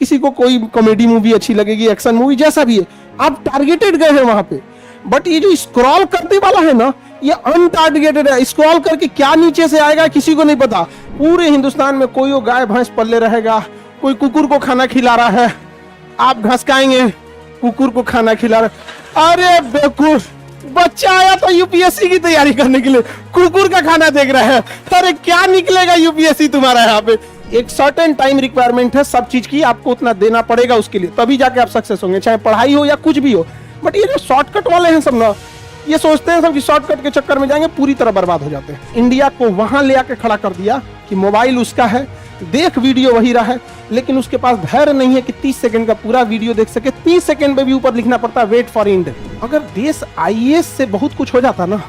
किसी को कोई कॉमेडी मूवी अच्छी लगेगी, एक्शन मूवी, जैसा भी है, आप टारगेटेड गए हैं वहां पे। बट ये जो स्क्रॉल करने वाला है ना, ये अनटारगेटेड है। स्क्रॉल करके क्या नीचे से आएगा किसी को नहीं पता। पूरे हिंदुस्तान में कोई वो गाय भैंस पल्ले रहेगा, कोई कुकुर को खाना खिला रहा है, आप घास खाएंगे, कुकुर को खाना खिला रहा। अरे बेवकूफ, बच्चा आया तो यूपीएससी की तैयारी करने के लिए कुकुर का खाना देख रहा है। अरे क्या निकलेगा यूपीएससी तुम्हारा। यहाँ पे एक सर्टेन टाइम रिक्वायरमेंट है सब चीज की, आपको उतना देना पड़ेगा उसके लिए, तभी जाके आप सक्सेस होंगे, चाहे पढ़ाई हो या कुछ भी हो। बट ये जो शॉर्टकट वाले हैं सब ना, ये सोचते हैं सब कि शॉर्टकट के चक्कर में जाएंगे, पूरी तरह बर्बाद हो जाते हैं। इंडिया को वहां ले आके खड़ा कर दिया कि मोबाइल उसका है, देख वीडियो वही रहा है, लेकिन उसके पास धैर्य नहीं है कि 30 सेकंड का पूरा वीडियो देख सके। 30 सेकंड में भी ऊपर लिखना पड़ता है वेट फॉर एंड। अगर देश आईएएस से बहुत कुछ हो जाता ना,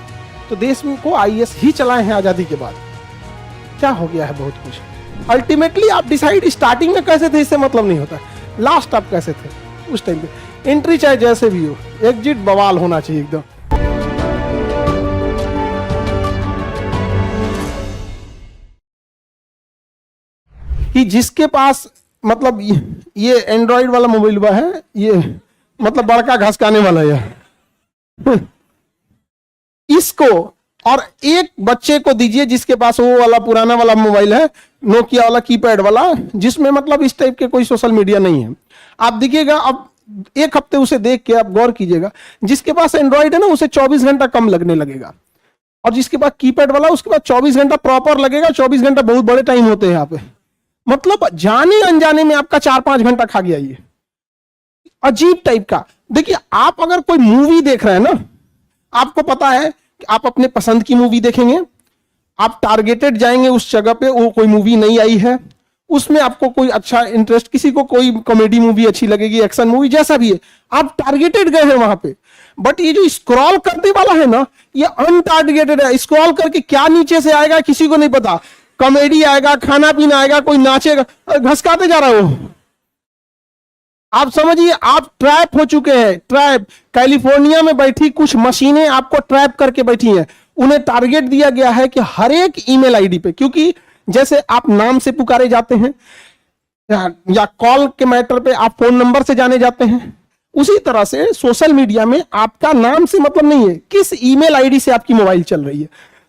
तो देश को आईएएस ही चलाए हैं आजादी के बाद। क्या हो गया है बहुत कुछ। अल्टीमेटली आप डिसाइड स्टार्टिंग में कैसे थे इससे मतलब नहीं होता, लास्ट आप कैसे थे उस टाइम पे। एंट्री चाहे जैसे भी हो, एग्जिट बवाल होना चाहिए एकदम। कि जिसके पास मतलब ये एंड्रॉइड वाला मोबाइल हुआ है, ये मतलब बड़का घास खाने वाला है इसको, और एक बच्चे को दीजिए जिसके पास वो वाला पुराना वाला मोबाइल है, नोकिया वाला कीपैड वाला, जिसमें मतलब इस टाइप के कोई सोशल मीडिया नहीं है। आप देखिएगा, अब एक हफ्ते उसे देख के आप गौर कीजिएगा, जिसके पास एंड्रॉइड है ना उसे 24 घंटा कम लगने लगेगा, और जिसके पास कीपैड वाला उसके पास 24 घंटा प्रॉपर लगेगा। 24 घंटा बहुत बड़े टाइम होते हैं यहाँ पे, मतलब जाने अनजाने में आपका 4-5 घंटा खा गया। ये अजीब टाइप का। देखिए, आप अगर कोई मूवी देख रहे हैं ना, आपको पता है कि आप अपने पसंद की मूवी देखेंगे, आप टारगेटेड जाएंगे उस जगह पे, वो कोई मूवी नहीं आई है, उसमें आपको कोई अच्छा इंटरेस्ट, किसी को कोई कॉमेडी मूवी अच्छी लगेगी, एक्शन मूवी, जैसा भी है, आप टारगेटेड गए हैं वहां पे। बट ये जो स्क्रॉल करने वाला है ना, ये अनटारगेटेड है। स्क्रॉल करके क्या नीचे से आएगा किसी को नहीं पता। कॉमेडी आएगा, खाना पीना आएगा, कोई नाचेगा, घसकाते जा रहा है वो। आप समझिए, आप ट्रैप हो चुके हैं। ट्रैप, कैलिफोर्निया में बैठी कुछ मशीनें आपको ट्रैप करके बैठी हैं। उन्हें टारगेट दिया गया है कि हर एक ईमेल आईडी पे, क्योंकि जैसे आप नाम से पुकारे जाते हैं या कॉल के मैटर पे आप फोन नंबर से जाने जाते हैं, उसी तरह से सोशल मीडिया में आपका नाम से मतलब नहीं है, किस ईमेल आईडी से आपकी मोबाइल चल रही है।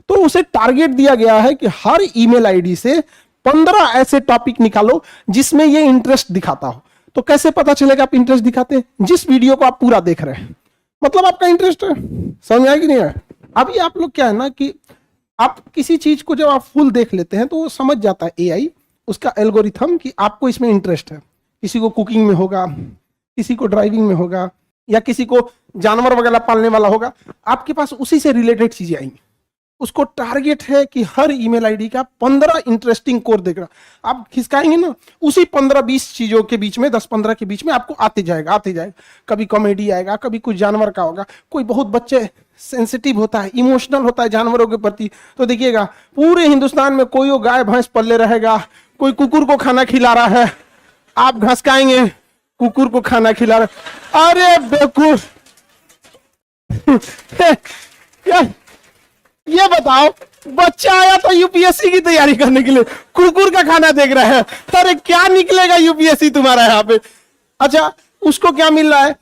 तो उसे टारगेट दिया गया है कि हर ईमेल आईडी से 15 ऐसे टॉपिक निकालो जिसमें ये इंटरेस्ट दिखाता हो। तो कैसे पता चलेगा आप इंटरेस्ट दिखाते हैं? जिस वीडियो को आप पूरा देख रहे हैं, मतलब आपका इंटरेस्ट है। समझ आया कि नहीं है? अभी आप लोग क्या है ना कि आप किसी चीज को जब आप फुल देख लेते हैं तो वो समझ जाता है एआई, उसका एल्गोरिथम, कि आपको इसमें इंटरेस्ट है। किसी को कुकिंग में होगा, किसी को ड्राइविंग में होगा, या किसी को जानवर वगैरह पालने वाला होगा, आपके पास उसी से रिलेटेड चीजें आएंगी। उसको टारगेट है कि हर ईमेल आईडी का 15 इंटरेस्टिंग कोड देख रहा। आप खिसकाएंगे ना, उसी 15-20 चीजों के बीच में, 10-15 के बीच में आपको आते जाएगा। कभी कॉमेडी आएगा, कभी कुछ जानवर का होगा, कोई बहुत बच्चे सेंसिटिव होता है, इमोशनल होता है जानवरों के प्रति, तो देखिएगा पूरे हिंदुस्तान में कोई वो गाय भैंस पल्ले रहेगा, कोई कुकुर को खाना खिला रहा है, आप घास खाएंगे, कुकुर को खाना खिला रहा। अरे बेवकूफ ये बताओ, बच्चा आया तो यूपीएससी की तैयारी करने के लिए कुकुर का खाना देख रहा है। अरे क्या निकलेगा यूपीएससी तुम्हारा यहाँ पे। अच्छा, उसको क्या मिल रहा है?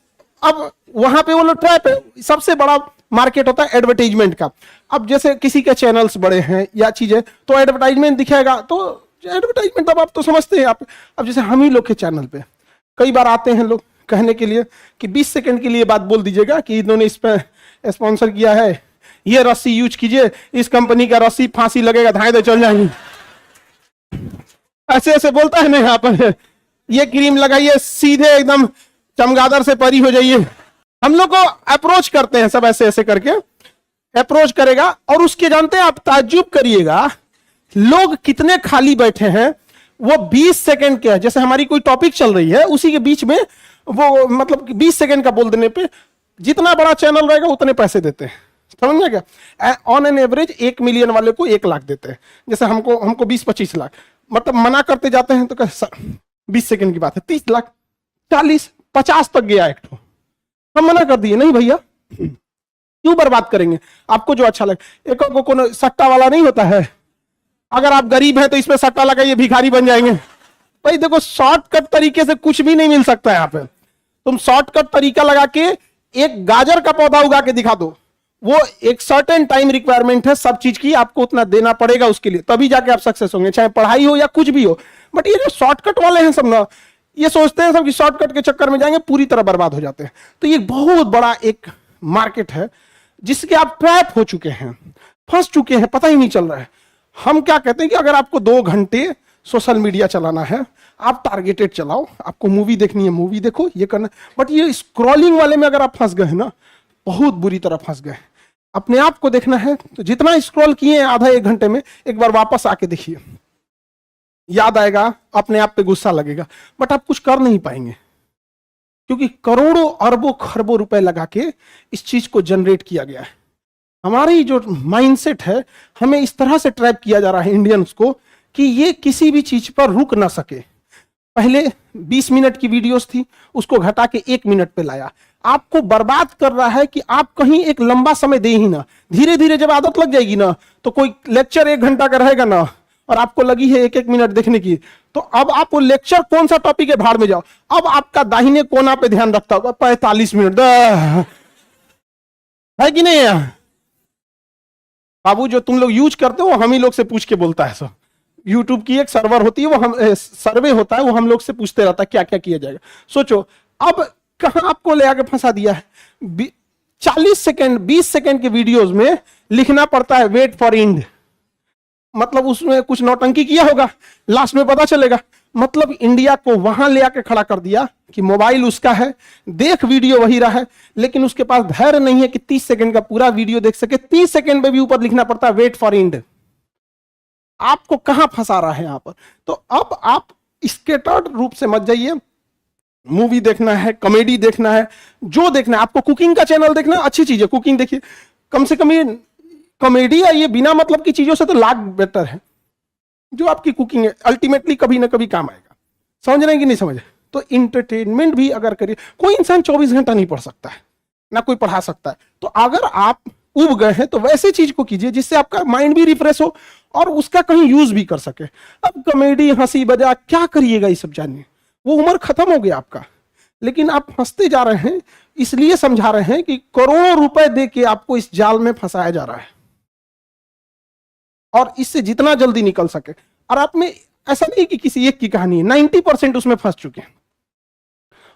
अब वहां पे वो लोग ट्रैप है। सबसे बड़ा मार्केट होता है एडवर्टाइजमेंट का। अब जैसे किसी के चैनल्स बड़े हैं या चीजें, तो एडवर्टाइजमेंट दिखाएगा, तो एडवर्टाइजमेंट अब आप तो समझते हैं आप। अब जैसे हम ही लोग के चैनल पे कई बार आते हैं लोग कहने के लिए कि 20 सेकंड के लिए बात बोल दीजिएगा कि इन्होंने इस पर स्पॉन्सर किया है, ये रस्सी यूज कीजिए, इस कंपनी का रस्सी फांसी लगेगा, धाए दे चल जाएंगे, ऐसे ऐसे बोलता है ना। यहाँ पर ये क्रीम लगाइए, सीधे एकदम चमगादड़ से परी हो जाइए। हम लोग को अप्रोच करते हैं सब, ऐसे ऐसे करके अप्रोच करेगा। और उसके जानते हैं, आप ताज्जुब करिएगा लोग कितने खाली बैठे हैं। वो 20 सेकंड के है, जैसे हमारी कोई टॉपिक चल रही है उसी के बीच में वो मतलब 20 सेकंड का बोल देने पे जितना बड़ा चैनल रहेगा उतने पैसे देते हैं। समझ में क्या? ऑन एन एवरेज 1 मिलियन वाले को 1 लाख देते हैं। जैसे हमको 20-25 लाख, मतलब मना करते जाते हैं तो 20 सेकंड की बात है, 30 लाख, 40, 50 तक गया एक तो, हम मना कर दिए, नहीं भैया क्यों बर्बाद करेंगे, आपको जो अच्छा लगे। एक को सट्टा वाला नहीं होता है, अगर आप गरीब हैं तो इसमें सट्टा लगाइए, भिखारी बन जाएंगे। भाई देखो, शॉर्टकट तरीके से कुछ भी नहीं मिल सकता है यहाँ पे। तुम शॉर्टकट तरीका लगा के एक गाजर का पौधा उगा के दिखा दो, वो एक सर्टेन टाइम रिक्वायरमेंट है सब चीज की, आपको उतना देना पड़ेगा उसके लिए, तभी जाके आप सक्सेस होंगे, चाहे पढ़ाई हो या कुछ भी हो। बट ये जो शॉर्टकट वाले हैं सब ना, ये सोचते हैं सब कि शॉर्टकट के चक्कर में जाएंगे पूरी तरह बर्बाद हो जाते हैं। तो ये बहुत बड़ा एक मार्केट है जिसके आप ट्रैप हो चुके हैं, फंस चुके हैं, पता ही नहीं चल रहा है। हम क्या कहते हैं कि अगर आपको 2 घंटे सोशल मीडिया चलाना है, आप टारगेटेड चलाओ, आपको मूवी देखनी है मूवी देखो, ये करना। बट ये स्क्रॉलिंग वाले में अगर आप फंस गए ना, बहुत बुरी तरह फंस गए। अपने आप को देखना है तो जितना स्क्रॉल किए आधा 1 घंटे में, एक बार वापस आके देखिए, याद आएगा, अपने आप पे गुस्सा लगेगा, बट आप कुछ कर नहीं पाएंगे, क्योंकि करोड़ों अरबों खरबों रुपए लगा के इस चीज को जनरेट किया गया है। हमारी जो माइंडसेट है, हमें इस तरह से ट्रैप किया जा रहा है इंडियंस को कि ये किसी भी चीज पर रुक ना सके। पहले 20 मिनट की वीडियोस थी, उसको घटा के 1 मिनट पे लाया। आपको बर्बाद कर रहा है कि आप कहीं एक लंबा समय दे ही ना। धीरे धीरे जब आदत लग जाएगी ना, तो कोई लेक्चर 1 घंटा का रहेगा ना, और आपको लगी है 1-1 मिनट देखने की, तो अब आप वो लेक्चर कौन सा टॉपिक है भाड़ में जाओ, अब आपका दाहिने कोना पे ध्यान रखता होगा 45 मिनट है कि नहीं। बाबू जो तुम लोग यूज करते हो, हम ही लोग से पूछ के बोलता है सब। यूट्यूब की एक सर्वर होती है, वो हम सर्वे होता है, वो हम लोग से पूछते रहता है क्या क्या किया जाएगा। सोचो अब कहां आपको ले आके फंसा दिया है। 40 सेकंड 20 सेकंड के वीडियोस में लिखना पड़ता है वेट फॉर एंड, मतलब उसमें कुछ नौटंकी किया होगा, लास्ट में पता चलेगा। मतलब इंडिया को वहां ले आके खड़ा कर दिया कि मोबाइल उसका है, देख वीडियो वही रहा है, लेकिन उसके पास धैर्य नहीं है कि 30 सेकंड का पूरा वीडियो देख सके। 30 सेकंड में भी ऊपर लिखना पड़ता है वेट फॉर एंड। आपको कहां फंसा रहा है यहां पर। तो अब आप स्केटर्ड रूप से मत जाइए। मूवी देखना है, कॉमेडी देखना है, जो देखना है, आपको कुकिंग का चैनल देखना है, अच्छी चीज है, कुकिंग देखिए। कम से कम ये कॉमेडी या ये बिना मतलब की चीजों से तो लाख बेटर है। जो आपकी कुकिंग है अल्टीमेटली कभी ना कभी काम आएगा। समझ रहे हैं कि नहीं समझ। तो इंटरटेनमेंट भी अगर करिए, कोई इंसान 24 घंटा नहीं पढ़ सकता है, ना कोई पढ़ा सकता है। तो अगर आप उब गए हैं तो वैसे चीज को कीजिए जिससे आपका माइंड भी रिफ्रेश हो और उसका कहीं यूज भी कर सके। अब कॉमेडी, हंसी मजाक क्या करिएगा ये सब जानिए, वो उम्र खत्म हो गया आपका। लेकिन आप हंसते जा रहे हैं, इसलिए समझा रहे हैं कि करोड़ों रुपए दे के आपको इस जाल में फंसाया जा रहा है, और इससे जितना जल्दी निकल सके। और आप में ऐसा नहीं कि किसी एक की कहानी है, 90% उसमें फंस चुके हैं,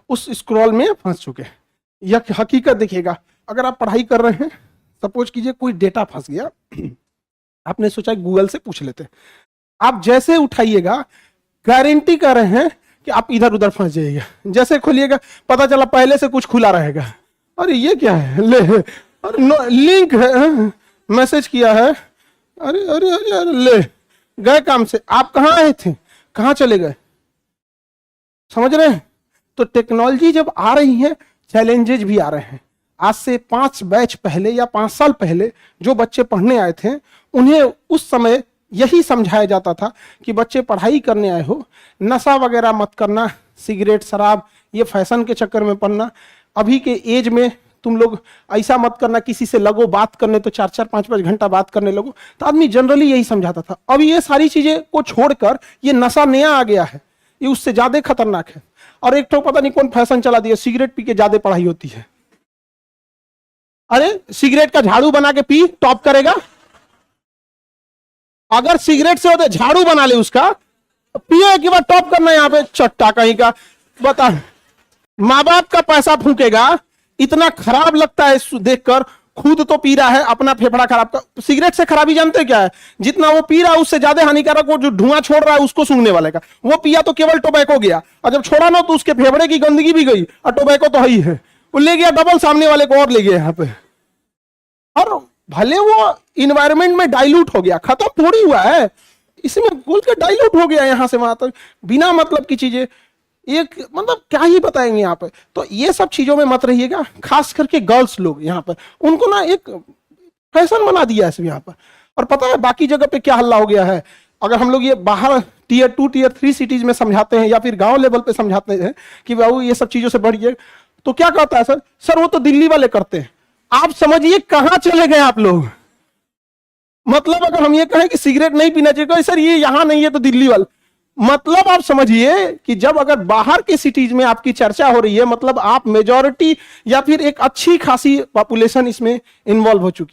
उस स्क्रॉल में फंस चुके हैं। यह हकीकत देखिएगा, अगर आप पढ़ाई कर रहे हैं, सपोज कीजिए कोई डेटा फंस गया, आपने सोचा गूगल से पूछ लेते, आप जैसे उठाइएगा गारंटी कर रहे हैं कि आप इधर उधर फंस जाइएगा। जैसे खोलिएगा पता चला पहले से कुछ खुला रहेगा, अरे ये क्या है, ले अरे लिंक है, मैसेज किया है, अरे अरे अरे अरे ले गए काम से। आप कहाँ आए थे, कहाँ चले गए। समझ रहे हैं। तो टेक्नोलॉजी जब आ रही है, चैलेंजेस भी आ रहे हैं। आज से 5 बैच पहले या 5 साल पहले जो बच्चे पढ़ने आए थे, उन्हें उस समय यही समझाया जाता था कि बच्चे पढ़ाई करने आए हो, नशा वगैरह मत करना, सिगरेट शराब ये फैशन के चक्कर में पढ़ना, अभी के एज में तुम लोग ऐसा मत करना, किसी से लगो बात करने तो 4-4 5-5 घंटा बात करने लगो। तो आदमी जनरली यही समझाता था। अब ये सारी चीजें को छोड़कर ये नशा नया आ गया है, ये उससे ज्यादा खतरनाक है। और एक तो पता नहीं कौन फैशन चला दिया, सिगरेट पी के ज्यादा पढ़ाई होती है। अरे सिगरेट का झाड़ू बना के पी, टॉप करेगा। अगर सिगरेट से होते झाड़ू बना ले उसका, पिए के बाद टॉप करना, यहाँ पे चट्टा कहीं का बता। माँ बाप का पैसा फूकेगा, इतना खराब लगता है देखकर। खुद तो पी रहा है, अपना फेफड़ा खराब कर। सिगरेट से खराबी जानते क्या है, जितना वो पी रहा है उससे ज्यादा हानिकारक वो जो धुआं छोड़ रहा है उसको सूंघने वाले का। वो पिया तो केवल टोबैको गया, और जब छोड़ा ना तो उसके फेफड़े की गंदगी भी गई, और टोबैको तो ही है, वो ले गया डबल, सामने वाले को और ले गया यहाँ पे। और भले वो इन्वायरमेंट में डाइल्यूट हो गया, खत्म थोड़ी हुआ है, इसमें घुल के डाइल्यूट हो गया यहां से वहां तक, बिना मतलब की चीजें। एक मतलब क्या ही बताएंगे यहाँ पे। तो ये सब चीजों में मत रहिएगा, खास करके गर्ल्स लोग यहाँ पर, उनको ना एक फैशन बना दिया है यहाँ पर। और पता है बाकी जगह पे क्या हल्ला हो गया है। अगर हम लोग ये बाहर Tier 2 Tier 3 सिटीज में समझाते हैं, या फिर गांव लेवल पे समझाते हैं कि बाबू ये सब चीजों से बढ़िए, तो क्या कहता है सर वो तो दिल्ली वाले करते हैं। आप समझिए कहां चले गए आप लोग। मतलब अगर हम ये कहें कि सिगरेट नहीं पीना चाहिए, सर ये यहां नहीं है तो दिल्ली वाले। मतलब आप समझिए कि जब अगर बाहर के सिटीज में आपकी चर्चा हो रही है, मतलब आप मेजॉरिटी या फिर एक अच्छी खासी पॉपुलेशन इसमें इन्वॉल्व हो चुकी है।